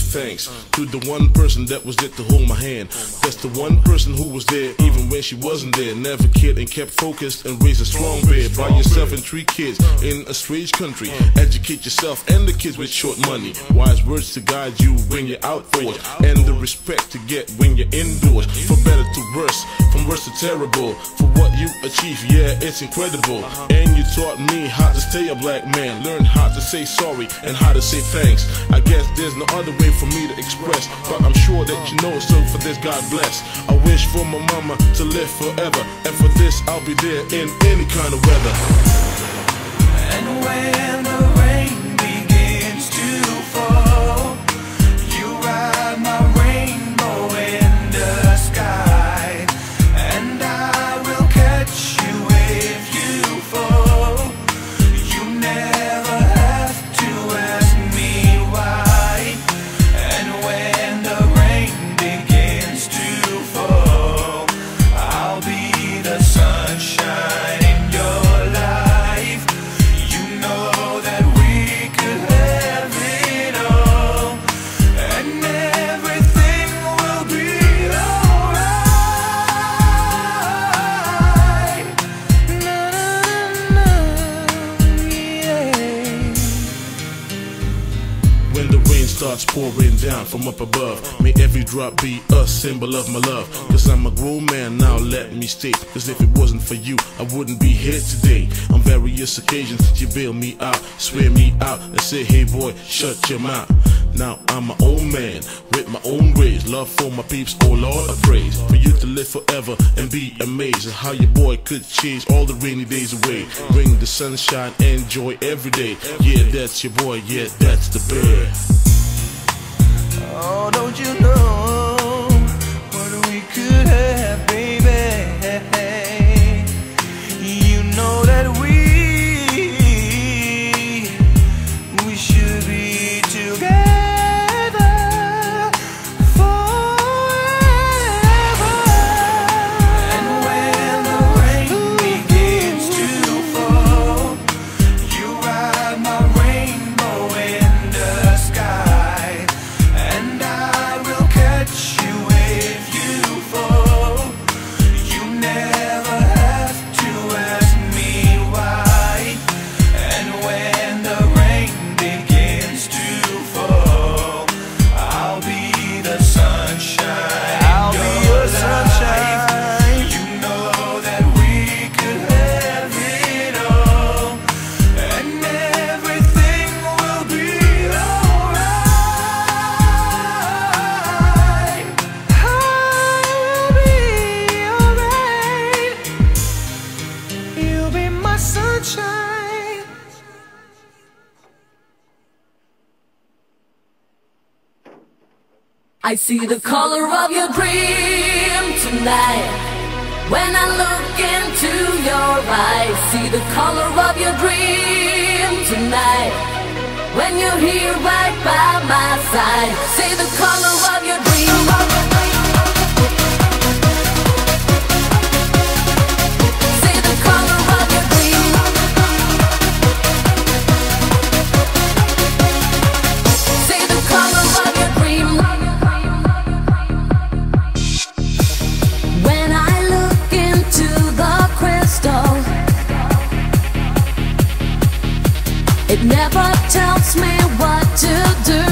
thanks to the one person that was there to hold my hand. That's the one person who was there even when she wasn't there. Never cared and kept focused and raised a strong bear. By yourself and 3 kids in a strange country. Educate yourself and the kids with short money. Wise words to guide you when you're outdoors, and the respect to get when you're indoors. For better to worse, from worse to terrible. For what you achieve, yeah, it's incredible. And you taught me how to stay a black man. Learn how to say sorry and how to say thanks. I guess there's no other way for me to express, but I'm sure that you know, so for this God bless. I wish for my mama to live forever, and for this I'll be there in any kind of weather. And when the rain begins to fall, you ride my rainbow in the sky, and I will catch you if you fall. You never have to ask me why. And when the rain begins to fall, I'll be the sunshine in your life. You know that we could have it all, and everything will be alright. Na, na, na, yeah. When the rain starts pouring down from up above, may every drop be a symbol of my love. Cause I'm a grown man now, let me state. Cause if it wasn't for you, I wouldn't be here today. On various occasions, you bail me out, swear me out, and say, hey boy, shut your mouth. Now I'm my own man, with my own ways. Love for my peeps, oh Lord, I praise. For you to live forever and be amazed at how your boy could chase all the rainy days away. Bring the sunshine and joy every day. Yeah, that's your boy, yeah, that's the bear. Oh, don't you know what we could have, baby? You know that we should be together forever. And when the rain begins to fall, you ride my rainbow in the sky, and I will catch you if you fall. You never have to ask me why. And when the rain begins to fall, I'll be the sunshine. I'll be your sunshine. You know that we could have it all, and everything will be alright. I'll be alright. You'll be my sunshine. I see the color of your dream tonight. When I look into your eyes, see the color of your dream tonight. When you're here right by my side, see the color of your dream. See the color of your dream. See the color of your dream. When I look into the crystal, it never tells me what to do.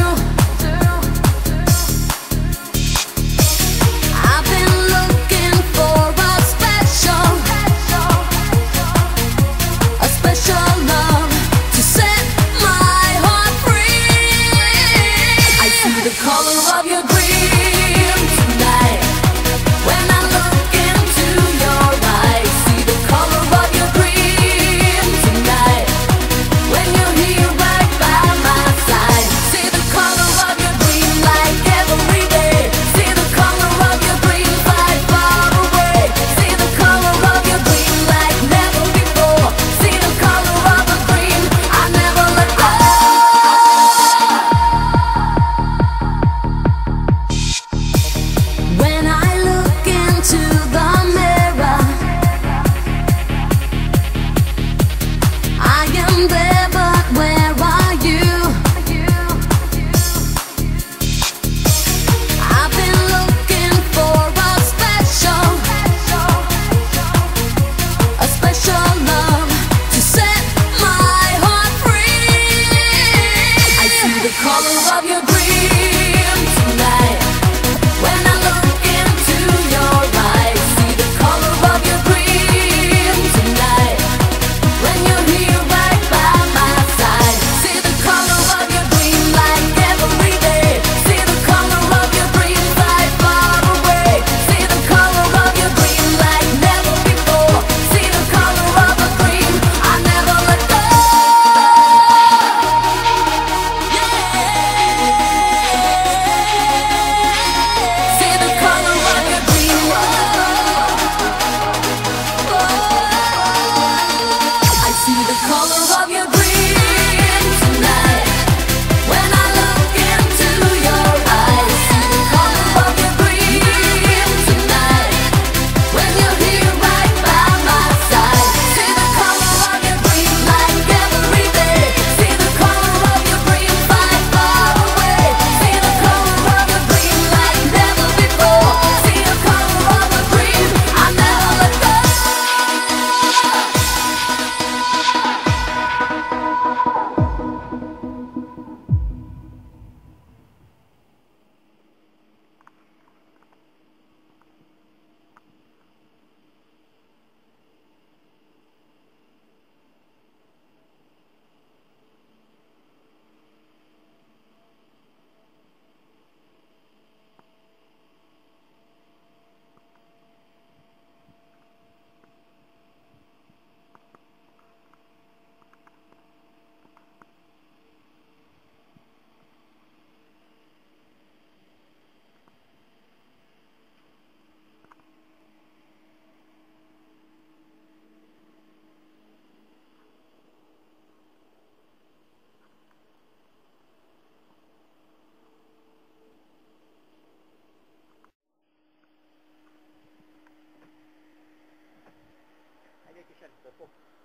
poco.